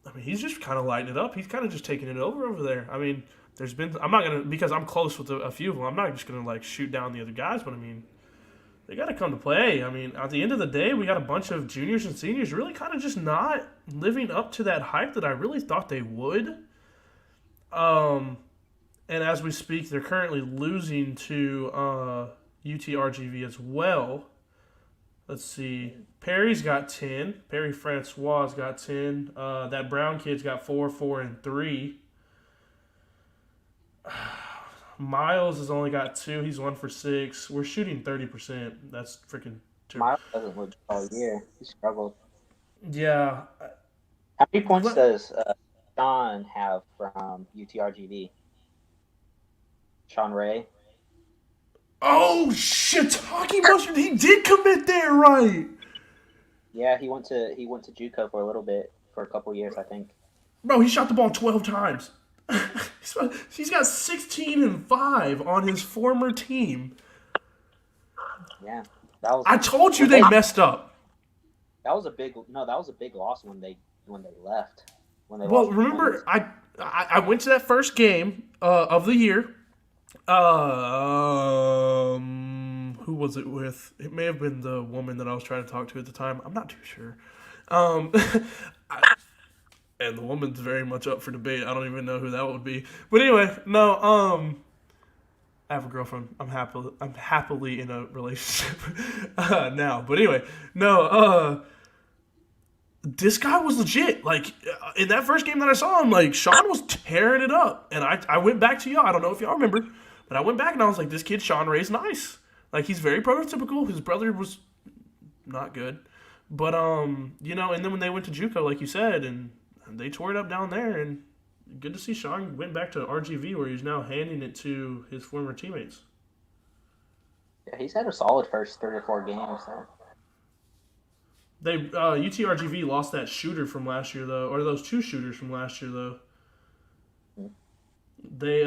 I mean, he's just kind of lighting it up. He's kind of just taking it over there. I mean, I'm not gonna, because I'm close with a few of them. I'm not just gonna like shoot down the other guys, but I mean, they got to come to play. I mean, at the end of the day, we got a bunch of juniors and seniors really kind of just not living up to that hype that I really thought they would. And as we speak, they're currently losing to UTRGV as well. Let's see. Perry's got 10. Perry Francois got 10. That Brown kid's got 4, 4, and 3. Miles has only got 2. He's 1 for 6. We're shooting 30%. That's freaking terrible. Miles doesn't look all year. He struggled. Yeah. How many points does Sean have from UTRGV? Sean Ray. Oh, shiitake mustard! He did commit there, right? Yeah, he went to JUCO for a little bit, for a couple years, I think. Bro, he shot the ball 12 times. He's got 16 and 5 on his former team. Yeah, I told you they messed up. That was a big loss when they left. Well, remember, I went to that first game of the year. Who was it with? It may have been the woman that I was trying to talk to at the time. I'm not too sure. And the woman's very much up for debate. I don't even know who that would be. But anyway, no. I have a girlfriend. I'm happily in a relationship now. But anyway, no. This guy was legit. Like, in that first game that I saw him, like, Sean was tearing it up. And I went back to y'all. I don't know if y'all remember, but I went back and I was like, this kid, Sean Ray's nice. Like, he's very prototypical. His brother was not good. But, you know, and then when they went to JUCO, like you said, and they tore it up down there, and good to see Sean went back to RGV where he's now handing it to his former teammates. Yeah, he's had a solid first 3 or 4 games. So. They UTRGV lost that shooter from last year though, or those 2 shooters from last year though. They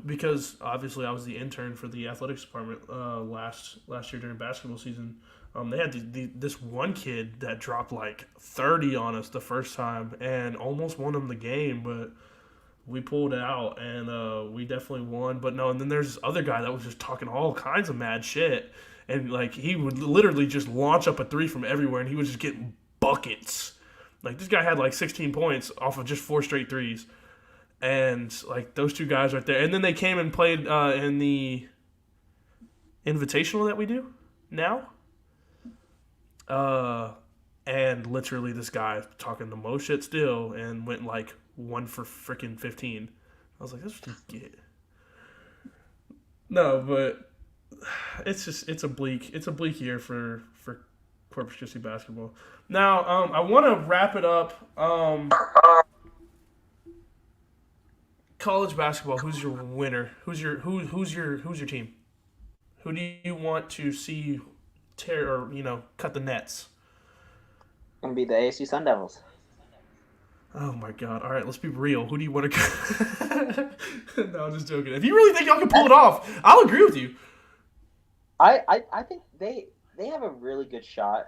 because obviously I was the intern for the athletics department last year during basketball season. They had this one kid that dropped like 30 on us the first time and almost won them the game, but we pulled out and we definitely won. But no, and then there's this other guy that was just talking all kinds of mad shit. And, like, he would literally just launch up a 3 from everywhere, and he was just getting buckets. Like, this guy had, like, 16 points off of just 4 straight threes. And, like, those 2 guys right there. And then they came and played in the invitational that we do now. And literally this guy talking the most shit still and went, like, 1 for freaking 15. I was like, that's what you get. No, but... It's a bleak year for Corpus Christi basketball. Now, I want to wrap it up. College basketball. Who's your winner? Who's your team? Who do you want to see tear or cut the nets? Gonna be the ASU Sun Devils. Oh my god! All right, let's be real. Who do you want to? No, I'm just joking. If you really think y'all can pull it off, I'll agree with you. I think they have a really good shot.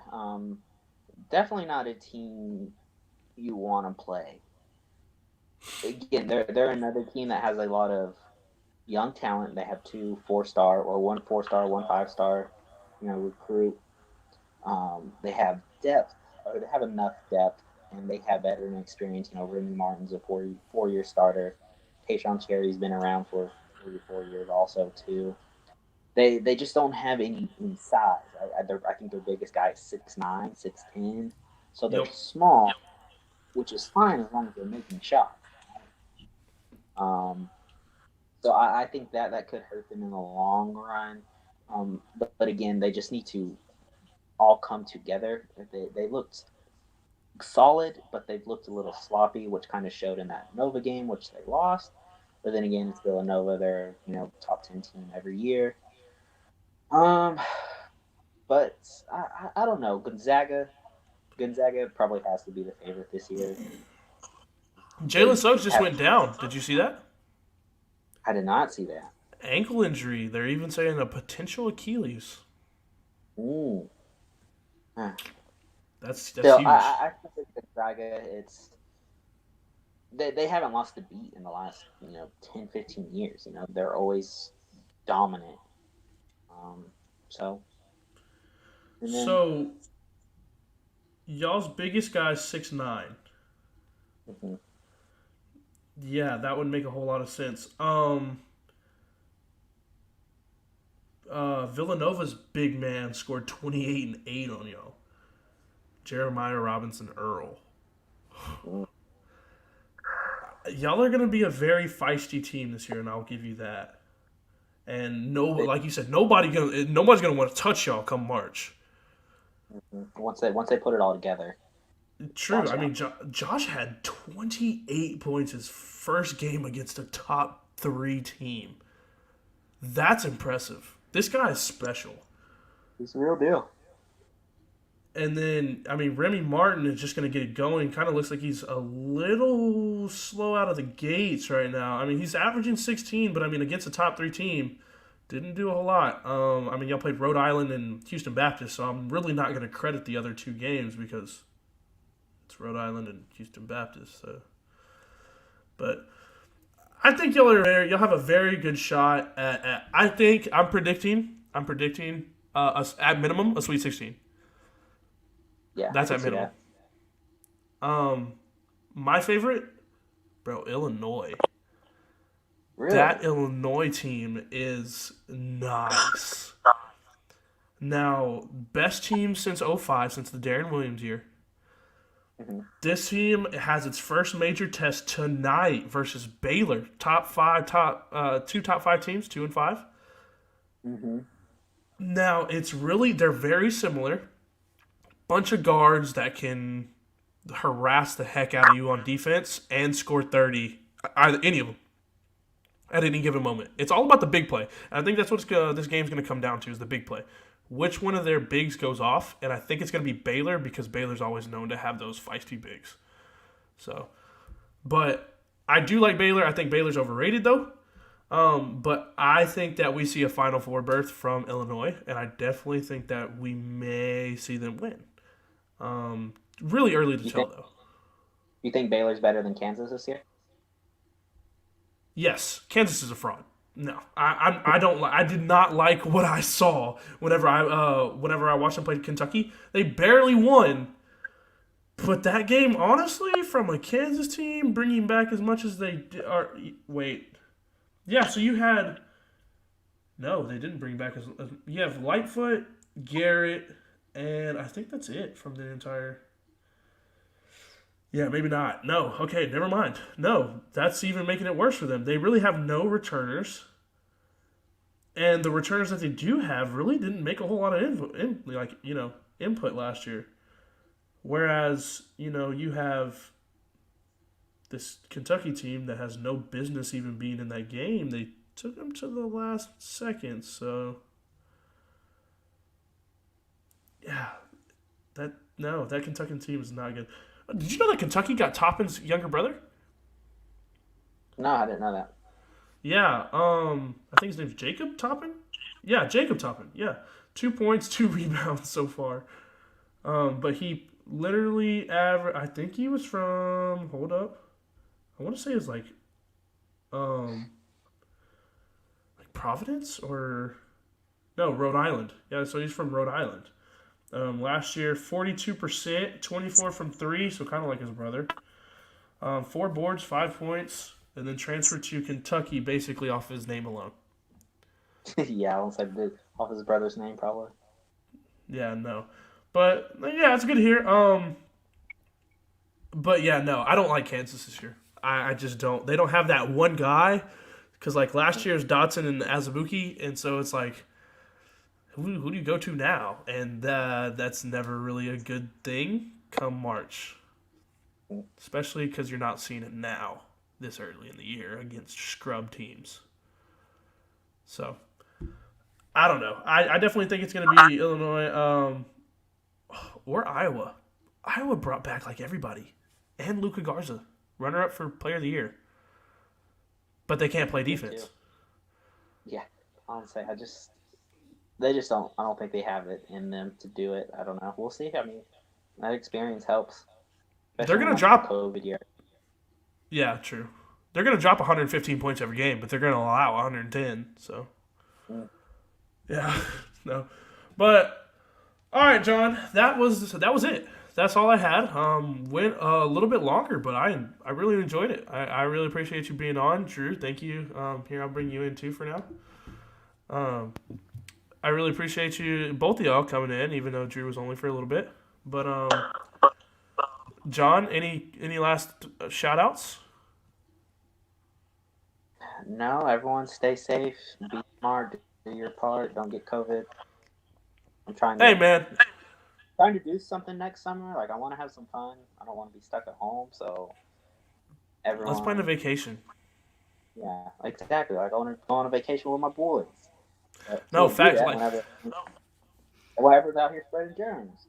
Definitely not a team you want to play. Again, they're another team that has a lot of young talent. They have two 4-star or one 4-star, one 5-star, recruit. They have depth, or they have enough depth, and they have veteran experience. Remy Martin's a four-year starter. Tayshaun Cherry's been around for 3 or 4 years also too. They just don't have any size. I think their biggest guy is 6'9", 6'10", so they're Yep. small, which is fine as long as they're making shots. So I think that could hurt them in the long run. But again, they just need to all come together. They looked solid, but they've looked a little sloppy, which kind of showed in that Nova game, which they lost. But then again, it's Villanova. They're top 10 team every year. But I don't know. Gonzaga probably has to be the favorite this year. Jalen Suggs just went down. Did you see that? I did not see that. Ankle injury. They're even saying a potential Achilles. Ooh. That's Still, huge. I think Gonzaga, they haven't lost a beat in the last 10, 15 years. They're always dominant. So. And then, So, y'all's biggest guy's 6'9". mhm. Yeah, that would make a whole lot of sense. Villanova's big man scored 28 and 8 on y'all. Jeremiah Robinson Earl. Y'all are gonna be a very feisty team this year, and I'll give you that. And like you said, nobody's gonna want to touch y'all come March. Once they put it all together. True. Josh I mean, Josh had 28 points his first game against a top 3 team. That's impressive. This guy is special. He's the real deal. And then, I mean, Remy Martin is just going to get it going. Kind of looks like he's a little slow out of the gates right now. I mean, he's averaging 16, but I mean, against a top 3 team, didn't do a whole lot. I mean, y'all played Rhode Island and Houston Baptist, so I'm really not going to credit the other 2 games because it's Rhode Island and Houston Baptist. So, but I think you'll have a very good shot at I think I'm predicting at minimum a Sweet 16. Yeah, That's I at can see minimum. that. My favorite, bro, Illinois. Really? That Illinois team is nice. Now, best team since '05, since the Darren Williams year. Mhm. This team has its first major test tonight versus Baylor. Two top 5 teams, 2 and 5. Mm-hmm. Now, they're very similar. Bunch of guards that can harass the heck out of you on defense and score 30, either any of them, at any given moment. It's all about the big play. And I think that's what this game's going to come down to is the big play. Which one of their bigs goes off? And I think it's going to be Baylor because Baylor's always known to have those feisty bigs. So, but I do like Baylor. I think Baylor's overrated though. But I think that we see a Final Four berth from Illinois, and I definitely think that we may see them win. Really early to tell though. You think Baylor's better than Kansas this year? Yes, Kansas is a fraud. No, I don't. I did not like what I saw whenever I watched them play Kentucky. They barely won, but that game, honestly, from a Kansas team bringing back as much as they are. Wait, yeah. So you had no, they didn't bring back as you have Lightfoot, Garrett, and I think that's it from the entire. Yeah, maybe not. No. Okay, never mind. No, that's even making it worse for them. They really have no returners. And the returners that they do have really didn't make a whole lot of input last year. Whereas, you have this Kentucky team that has no business even being in that game. They took them to the last second, so yeah. No, that Kentucky team is not good. Did you know that Kentucky got Toppin's younger brother? No, I didn't know that. Yeah, I think his name's Jacob Toppin. Yeah, Jacob Toppin. Yeah, 2 points, 2 rebounds so far. But he literally I think he was from. Hold up, I want to say it's like Providence or no, Rhode Island. Yeah, so he's from Rhode Island. Last year, 42%, 24 from 3, so kind of like his brother. 4 boards, 5 points, and then transferred to Kentucky basically off his name alone. Yeah, I almost said off his brother's name, probably. Yeah, no. But, yeah, it's good to hear. But, yeah, no, I don't like Kansas this year. I just don't. They don't have that one guy because, like, last year's Dotson and Azubuike, and so it's like, who do you go to now? And that's never really a good thing come March. Especially because you're not seeing it now, this early in the year, against scrub teams. So, I don't know. I definitely think it's going to be Illinois or Iowa. Iowa brought back, like, everybody. And Luka Garza, runner-up for Player of the Year. But they can't play defense. Yeah, honestly, they just don't. I don't think they have it in them to do it. I don't know. We'll see. I mean, that experience helps. They're going to drop COVID year. Yeah, true. They're going to drop 115 points every game, but they're going to allow 110. So, yeah, no. But all right, John, that was it. That's all I had. Went a little bit longer, but I really enjoyed it. I really appreciate you being on, Drew. Thank you. Here, I'll bring you in too for now. I really appreciate you, both of y'all, coming in, even though Drew was only for a little bit. But John, any last shout outs? No, everyone stay safe, be smart, do your part, don't get COVID. I'm trying to do something next summer. Like, I want to have some fun. I don't want to be stuck at home, so everyone. Let's plan a vacation. Yeah, exactly. Like, I want to go on a vacation with my boys. No, facts. Whoever's out here spreading germs.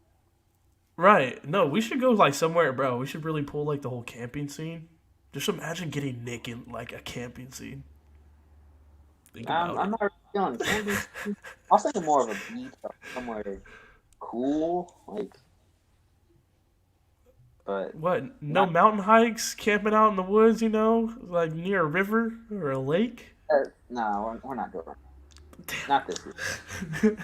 Right. No, we should go, like, somewhere, bro. We should really pull, like, the whole camping scene. Just imagine getting Nick in, like, a camping scene. I'm not really feeling camping. I was thinking more of a beach or somewhere cool, like. But what? No mountain hikes, camping out in the woods, like near a river or a lake? No, we're not doing it. Not this year.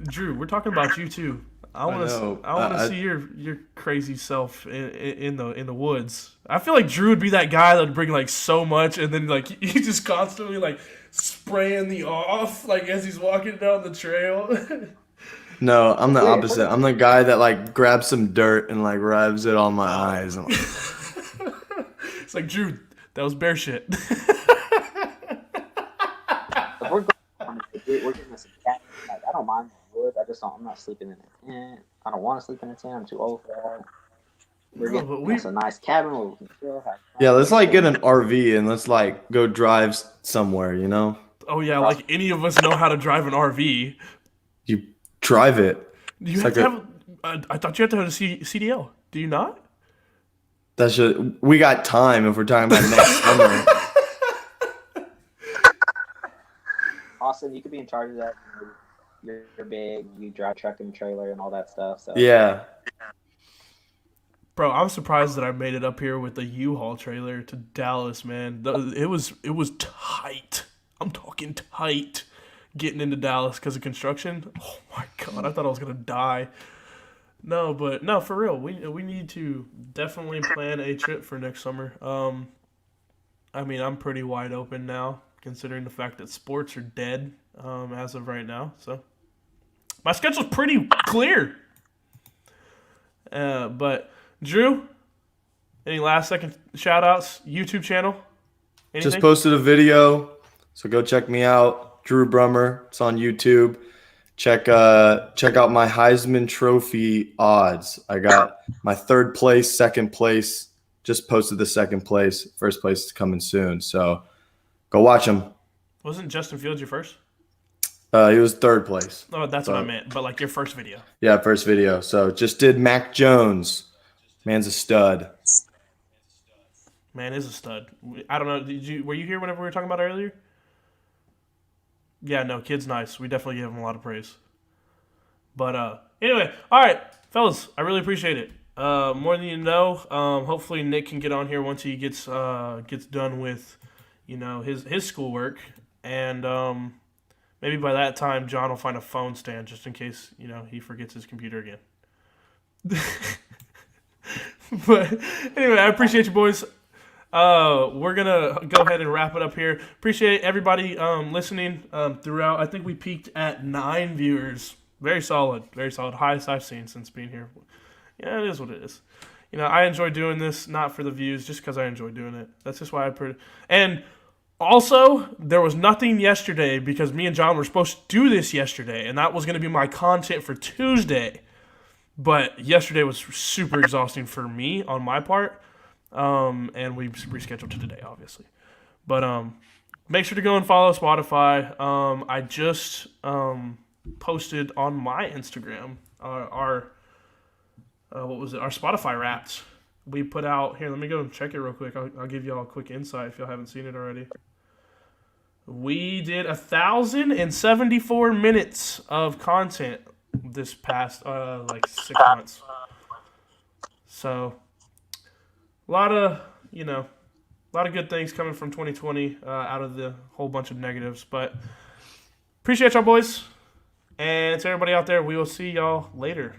Drew, we're talking about you too. I want to see your crazy self in the woods. I feel like Drew would be that guy that would bring like so much, and then like he's just constantly like spraying the off like as he's walking down the trail. No, I'm the opposite. I'm the guy that like grabs some dirt and like rubs it on my eyes. It's like, Drew, that was bear shit. We're getting us a cat. Like, I don't mind the woods. I'm not sleeping in a tent. I don't want to sleep in a tent. I'm too old for that. We're getting us a nice cabin where we can chill. Yeah, let's like get an RV and let's like go drive somewhere, Oh yeah, like any of us know how to drive an RV. You drive it. You have to have. I thought you had to have a CDL. Do you not? We got time if we're talking about next summer. Austin, you could be in charge of that. You're big. You drive truck and trailer and all that stuff. So yeah. Bro, I'm surprised that I made it up here with a U-Haul trailer to Dallas, man. It was tight. I'm talking tight getting into Dallas because of construction. Oh my god, I thought I was gonna die. No, for real, we need to definitely plan a trip for next summer. I mean, I'm pretty wide open now, considering the fact that sports are dead as of right now. So my schedule's pretty clear. But Drew, any last second shout outs? YouTube channel? Anything? Just posted a video, so go check me out. Drew Brummer. It's on YouTube. Check out my Heisman Trophy odds. I got my third place, second place. Just posted the second place. First place is coming soon. So go watch them. Wasn't Justin Fields your first? He was third place. Oh, that's what I So- meant. But like your first video. Yeah, first video. So just did Mac Jones. Man's a stud. Man is a stud. I don't know. Were you here whenever we were talking about it earlier? Yeah, no, kid's nice. We definitely give him a lot of praise. But anyway, all right, fellas, I really appreciate it. More than you know. Hopefully Nick can get on here once he gets done with, his schoolwork, and maybe by that time John will find a phone stand just in case he forgets his computer again. But anyway, I appreciate you boys. We're gonna go ahead and wrap it up here. Appreciate everybody listening throughout. I think we peaked at 9 viewers. Very solid, highest I've seen since being here. Yeah, it is what it is. I enjoy doing this not for the views, just because I enjoy doing it. That's just why and also there was nothing yesterday because me and John were supposed to do this yesterday, and that was going to be my content for Tuesday. But yesterday was super exhausting for me on my part. And we rescheduled to today, obviously. But make sure to go and follow Spotify. I just posted on my Instagram our Spotify Wrapped. We put out here. Let me go and check it real quick. I'll give you all a quick insight if y'all haven't seen it already. We did 1,074 minutes of content this past 6 months. So. A lot of good things coming from 2020 out of the whole bunch of negatives. But appreciate y'all, boys. And to everybody out there, we will see y'all later.